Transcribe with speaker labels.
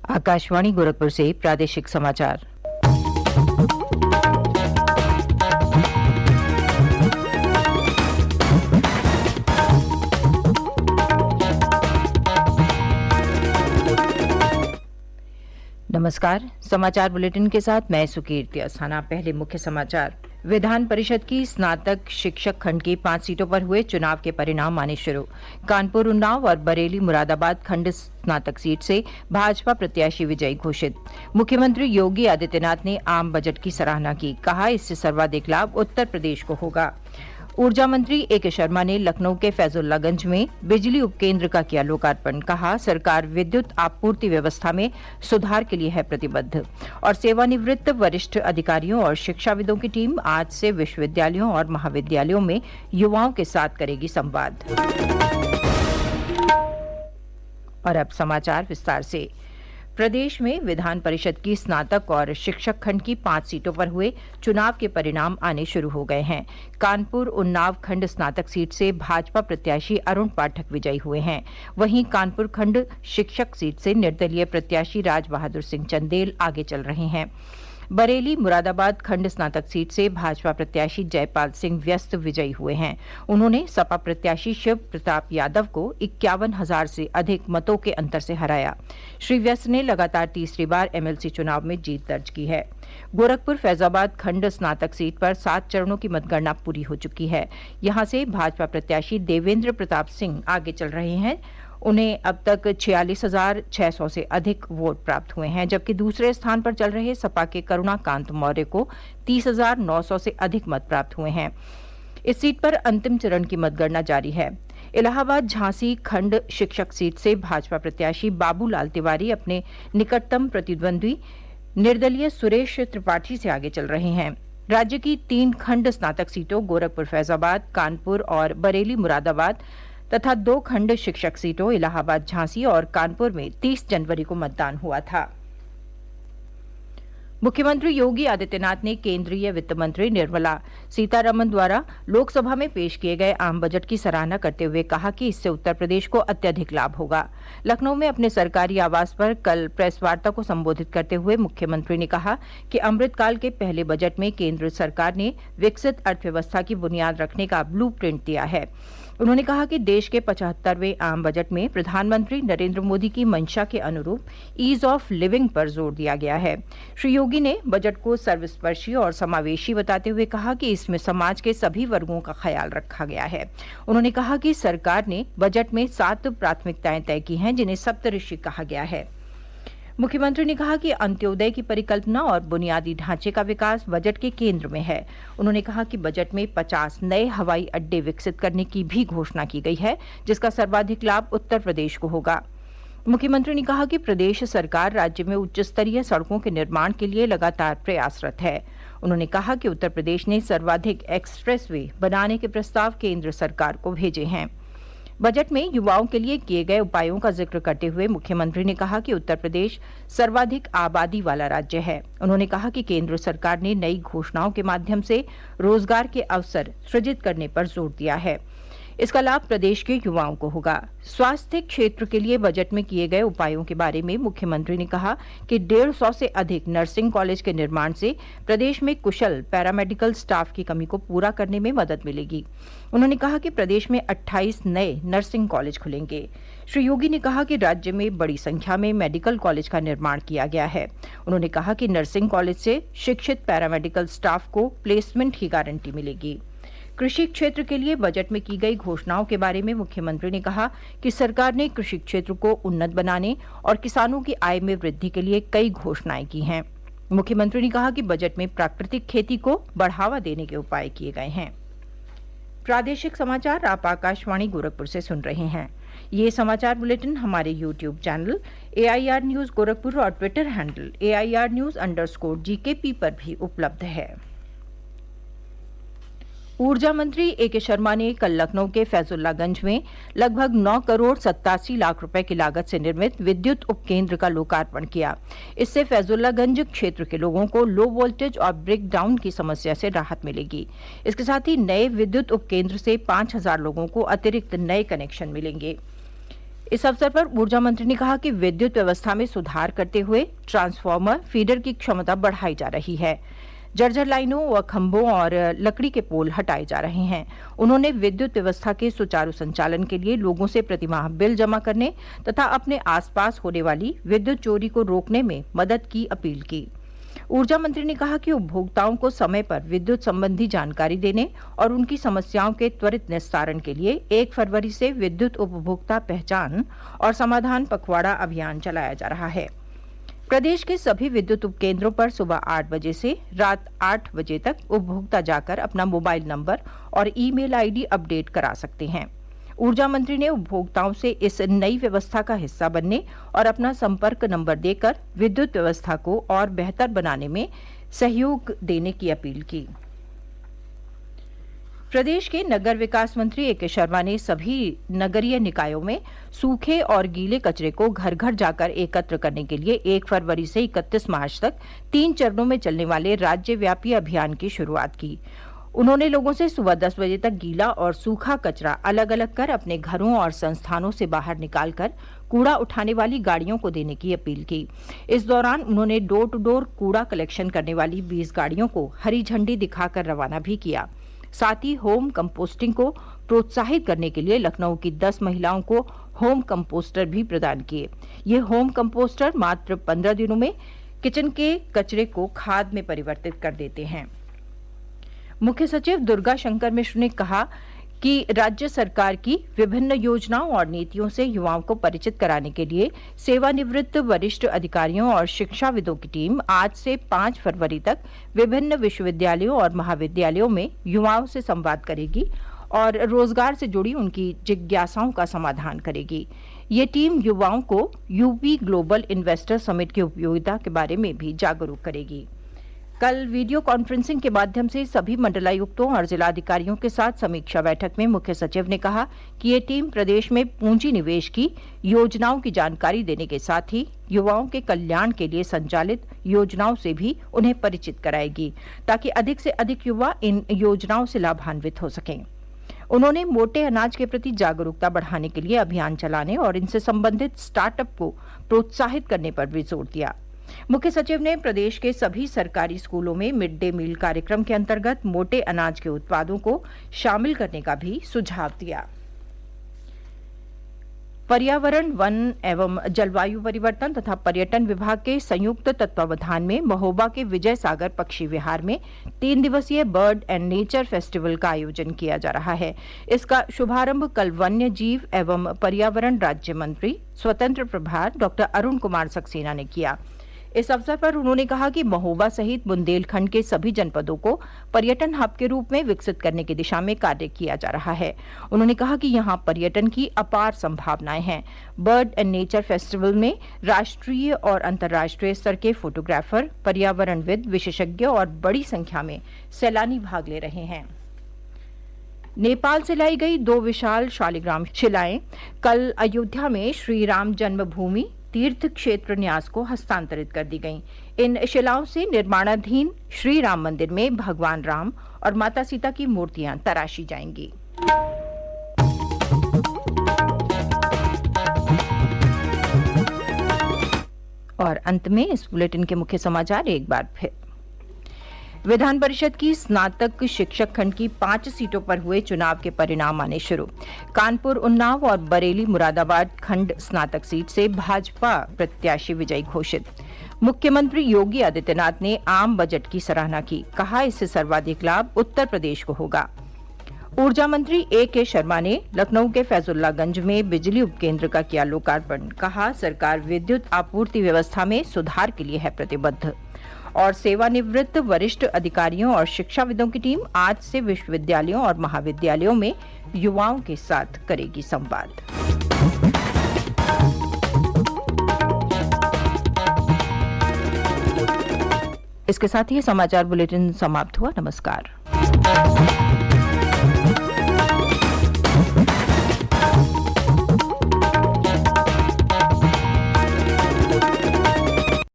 Speaker 1: आकाशवाणी गोरखपुर से प्रादेशिक समाचार। नमस्कार, समाचार बुलेटिन के साथ मैं सुकीर्ति अस्थाना। पहले मुख्य समाचार। विधान परिषद की स्नातक शिक्षक खंड की 5 सीटों पर हुए चुनाव के परिणाम आने शुरू। कानपुर, उन्नाव और बरेली मुरादाबाद खंड स्नातक सीट से भाजपा प्रत्याशी विजयी घोषित। मुख्यमंत्री योगी आदित्यनाथ ने आम बजट की सराहना की, कहा इससे सर्वाधिक लाभ उत्तर प्रदेश को होगा। ऊर्जा मंत्री ए.के. शर्मा ने लखनऊ के फैजुल्लागंज में बिजली उपकेंद्र का किया लोकार्पण, कहा सरकार विद्युत आपूर्ति व्यवस्था में सुधार के लिए है प्रतिबद्ध। और सेवानिवृत्त वरिष्ठ अधिकारियों और शिक्षाविदों की टीम आज से विश्वविद्यालयों और महाविद्यालयों में युवाओं के साथ करेगी संवाद। और अब समाचार विस्तार से। प्रदेश में विधान परिषद की स्नातक और शिक्षक खंड की 5 सीटों पर हुए चुनाव के परिणाम आने शुरू हो गए हैं। कानपुर, उन्नाव खंड स्नातक सीट से भाजपा प्रत्याशी अरुण पाठक विजयी हुए हैं। वहीं कानपुर खंड शिक्षक सीट से निर्दलीय प्रत्याशी राज बहादुर सिंह चंदेल आगे चल रहे हैं। बरेली मुरादाबाद खंड स्नातक सीट से भाजपा प्रत्याशी जयपाल सिंह व्यस्त विजयी हुए हैं। उन्होंने सपा प्रत्याशी शिव प्रताप यादव को 51,000 से अधिक मतों के अंतर से हराया। श्री व्यस्त ने लगातार तीसरी बार एमएलसी चुनाव में जीत दर्ज की है। गोरखपुर फैजाबाद खंड स्नातक सीट पर 7 चरणों की मतगणना पूरी हो चुकी है। यहां से भाजपा प्रत्याशी देवेंद्र प्रताप सिंह आगे चल रहे हैं। उन्हें अब तक 46,600 से अधिक वोट प्राप्त हुए हैं, जबकि दूसरे स्थान पर चल रहे सपा के करुणाकांत मौर्य को 30,900 से अधिक मत प्राप्त हुए हैं। इस सीट पर अंतिम चरण की मतगणना जारी है। इलाहाबाद झांसी खंड शिक्षक सीट से भाजपा प्रत्याशी बाबूलाल तिवारी अपने निकटतम प्रतिद्वंदी निर्दलीय सुरेश त्रिपाठी से आगे चल रहे हैं। राज्य की 3 खंड स्नातक सीटों गोरखपुर फैजाबाद, कानपुर और बरेली मुरादाबाद तथा 2 खंड शिक्षक सीटों इलाहाबाद झांसी और कानपुर में 30 जनवरी को मतदान हुआ था। मुख्यमंत्री योगी आदित्यनाथ ने केंद्रीय वित्त मंत्री निर्मला सीतारमण द्वारा लोकसभा में पेश किए गए आम बजट की सराहना करते हुए कहा कि इससे उत्तर प्रदेश को अत्यधिक लाभ होगा। लखनऊ में अपने सरकारी आवास पर कल प्रेस वार्ता को संबोधित करते हुए मुख्यमंत्री ने कहा कि अमृतकाल के पहले बजट में केंद्र सरकार ने विकसित अर्थव्यवस्था की बुनियाद रखने का ब्लू प्रिंट दिया है। उन्होंने कहा कि देश के 75वें आम बजट में प्रधानमंत्री नरेंद्र मोदी की मंशा के अनुरूप ईज ऑफ लिविंग पर जोर दिया गया है। श्री योगी ने बजट को सर्वस्पर्शी और समावेशी बताते हुए कहा कि इसमें समाज के सभी वर्गों का ख्याल रखा गया है। उन्होंने कहा कि सरकार ने बजट में 7 प्राथमिकताएं तय की हैं, जिन्हें सप्तऋषि कहा गया है। मुख्यमंत्री ने कहा कि अंत्योदय की परिकल्पना और बुनियादी ढांचे का विकास बजट के केंद्र में है। उन्होंने कहा कि बजट में 50 नए हवाई अड्डे विकसित करने की भी घोषणा की गई है, जिसका सर्वाधिक लाभ उत्तर प्रदेश को होगा। मुख्यमंत्री ने कहा कि प्रदेश सरकार राज्य में उच्च स्तरीय सड़कों के निर्माण के लिए लगातार प्रयासरत है। उन्होंने कहा कि उत्तर प्रदेश ने सर्वाधिक एक्सप्रेसवे बनाने के प्रस्ताव केंद्र सरकार को भेजे हैं। बजट में युवाओं के लिए किए गए उपायों का जिक्र करते हुए मुख्यमंत्री ने कहा कि उत्तर प्रदेश सर्वाधिक आबादी वाला राज्य है। उन्होंने कहा कि केंद्र सरकार ने नई घोषणाओं के माध्यम से रोजगार के अवसर सृजित करने पर जोर दिया है। इसका लाभ प्रदेश के युवाओं को होगा। स्वास्थ्य क्षेत्र के लिए बजट में किए गए उपायों के बारे में मुख्यमंत्री ने कहा कि 150 से अधिक नर्सिंग कॉलेज के निर्माण से प्रदेश में कुशल पैरामेडिकल स्टाफ की कमी को पूरा करने में मदद मिलेगी। उन्होंने कहा कि प्रदेश में 28 नए नर्सिंग कॉलेज खुलेंगे। श्री योगी ने कहा कि राज्य में बड़ी संख्या में मेडिकल कॉलेज का निर्माण किया गया है। उन्होंने कहा कि नर्सिंग कॉलेज से शिक्षित पैरामेडिकल स्टाफ को प्लेसमेंट की गारंटी मिलेगी। कृषि क्षेत्र के लिए बजट में की गई घोषणाओं के बारे में मुख्यमंत्री ने कहा कि सरकार ने कृषि क्षेत्र को उन्नत बनाने और किसानों की आय में वृद्धि के लिए कई घोषणाएं की हैं। मुख्यमंत्री ने कहा कि बजट में प्राकृतिक खेती को बढ़ावा देने के उपाय किए गए हैं। प्रादेशिक समाचार आप आकाशवाणी गोरखपुर से सुन रहे हैं। ये समाचार बुलेटिन हमारे YouTube channel AIR news Gorakhpur और ट्विटर हैंडल AIR News_GKP पर भी उपलब्ध है। ऊर्जा मंत्री ए.के. शर्मा ने कल लखनऊ के फैजुल्लागंज में लगभग 9 करोड़ 87 लाख रुपए की लागत से निर्मित विद्युत उपकेंद्र का लोकार्पण किया। इससे फैजुल्लागंज क्षेत्र के लोगों को लो वोल्टेज और ब्रेक डाउन की समस्या से राहत मिलेगी। इसके साथ ही नए विद्युत उपकेंद्र से 5,000 लोगों को अतिरिक्त नए कनेक्शन मिलेंगे। इस अवसर पर ऊर्जा मंत्री ने कहा कि विद्युत व्यवस्था में सुधार करते हुए ट्रांसफार्मर फीडर की क्षमता बढ़ाई जा रही है। जर्जर लाइनों व खंभों और लकड़ी के पोल हटाए जा रहे हैं। उन्होंने विद्युत व्यवस्था के सुचारू संचालन के लिए लोगों से प्रतिमाह बिल जमा करने तथा अपने आसपास होने वाली विद्युत चोरी को रोकने में मदद की अपील की। ऊर्जा मंत्री ने कहा कि उपभोक्ताओं को समय पर विद्युत संबंधी जानकारी देने और उनकी समस्याओं के त्वरित निस्तारण के लिए 1 फरवरी से विद्युत उपभोक्ता पहचान और समाधान पखवाड़ा अभियान चलाया जा रहा है। प्रदेश के सभी विद्युत उपकेंद्रों पर सुबह 8 बजे से रात 8 बजे तक उपभोक्ता जाकर अपना मोबाइल नंबर और ईमेल आईडी अपडेट करा सकते हैं। ऊर्जा मंत्री ने उपभोक्ताओं से इस नई व्यवस्था का हिस्सा बनने और अपना संपर्क नंबर देकर विद्युत व्यवस्था को और बेहतर बनाने में सहयोग देने की अपील की। प्रदेश के नगर विकास मंत्री ए के शर्मा ने सभी नगरीय निकायों में सूखे और गीले कचरे को घर घर जाकर एकत्र करने के लिए 1 फरवरी से 31 मार्च तक 3 चरणों में चलने वाले राज्यव्यापी अभियान की शुरुआत की। उन्होंने लोगों से सुबह 10 बजे तक गीला और सूखा कचरा अलग अलग कर अपने घरों और संस्थानों से बाहर निकालकर कूड़ा उठाने वाली गाड़ियों को देने की अपील की। इस दौरान उन्होंने डोर टू डोर कूड़ा कलेक्शन करने वाली 20 गाड़ियों को हरी झंडी दिखाकर रवाना भी किया। साथ ही होम कंपोस्टिंग को प्रोत्साहित करने के लिए लखनऊ की 10 महिलाओं को होम कंपोस्टर भी प्रदान किए। ये होम कंपोस्टर मात्र 15 दिनों में किचन के कचरे को खाद में परिवर्तित कर देते हैं। मुख्य सचिव दुर्गा शंकर मिश्र ने कहा कि राज्य सरकार की विभिन्न योजनाओं और नीतियों से युवाओं को परिचित कराने के लिए सेवानिवृत्त वरिष्ठ अधिकारियों और शिक्षाविदों की टीम आज से 5 फरवरी तक विभिन्न विश्वविद्यालयों और महाविद्यालयों में युवाओं से संवाद करेगी और रोजगार से जुड़ी उनकी जिज्ञासाओं का समाधान करेगी। ये टीम युवाओं को यूपी ग्लोबल इन्वेस्टर समिट की उपयोगिता के बारे में भी जागरूक करेगी। कल वीडियो कॉन्फ्रेंसिंग के माध्यम से सभी मंडलायुक्तों और जिलाधिकारियों के साथ समीक्षा बैठक में मुख्य सचिव ने कहा कि ये टीम प्रदेश में पूंजी निवेश की योजनाओं की जानकारी देने के साथ ही युवाओं के कल्याण के लिए संचालित योजनाओं से भी उन्हें परिचित कराएगी, ताकि अधिक से अधिक युवा इन योजनाओं से लाभान्वित हो सकें। उन्होंने मोटे अनाज के प्रति जागरूकता बढ़ाने के लिए अभियान चलाने और इनसे संबंधित स्टार्टअप को प्रोत्साहित करने पर भी जोर दिया। मुख्य सचिव ने प्रदेश के सभी सरकारी स्कूलों में मिड डे मील कार्यक्रम के अंतर्गत मोटे अनाज के उत्पादों को शामिल करने का भी सुझाव दिया। पर्यावरण, वन एवं जलवायु परिवर्तन तथा पर्यटन विभाग के संयुक्त तत्वावधान में महोबा के विजय सागर पक्षी विहार में 3 दिवसीय बर्ड एंड नेचर फेस्टिवल का आयोजन किया जा रहा है। इसका शुभारंभ कल वन्य जीव एवं पर्यावरण राज्य मंत्री स्वतंत्र प्रभार डॉक्टर अरुण कुमार सक्सेना ने किया। इस अवसर पर उन्होंने कहा कि महोबा सहित बुंदेलखंड के सभी जनपदों को पर्यटन हब के रूप में विकसित करने की दिशा में कार्य किया जा रहा है। उन्होंने कहा कि यहां पर्यटन की अपार संभावनाएं हैं। बर्ड एंड नेचर फेस्टिवल में राष्ट्रीय और अंतर्राष्ट्रीय स्तर के फोटोग्राफर, पर्यावरणविद, विशेषज्ञ और बड़ी संख्या में सैलानी भाग ले रहे हैं। नेपाल से लाई गई 2 विशाल शालिग्राम शिलाएं कल अयोध्या में श्री राम जन्मभूमि तीर्थ क्षेत्र न्यास को हस्तांतरित कर दी गईं। इन शिलाओं से निर्माणाधीन श्री राम मंदिर में भगवान राम और माता सीता की मूर्तियां तराशी जाएंगी। और अंत में इस बुलेटिन के मुख्य समाचार एक बार फिर। विधान परिषद की स्नातक शिक्षक खंड की 5 सीटों पर हुए चुनाव के परिणाम आने शुरू। कानपुर, उन्नाव और बरेली मुरादाबाद खंड स्नातक सीट से भाजपा प्रत्याशी विजयी घोषित। मुख्यमंत्री योगी आदित्यनाथ ने आम बजट की सराहना की, कहा इससे सर्वाधिक लाभ उत्तर प्रदेश को होगा। ऊर्जा मंत्री ए के शर्मा ने लखनऊ के फैजुल्लागंज में बिजली उपकेंद्र का किया लोकार्पण, कहा सरकार विद्युत आपूर्ति व्यवस्था में सुधार के लिए है प्रतिबद्ध। और सेवानिवृत्त वरिष्ठ अधिकारियों और शिक्षाविदों की टीम आज से विश्वविद्यालयों और महाविद्यालयों में युवाओं के साथ करेगी संवाद। इसके साथ ही समाचार बुलेटिन समाप्त हुआ। नमस्कार।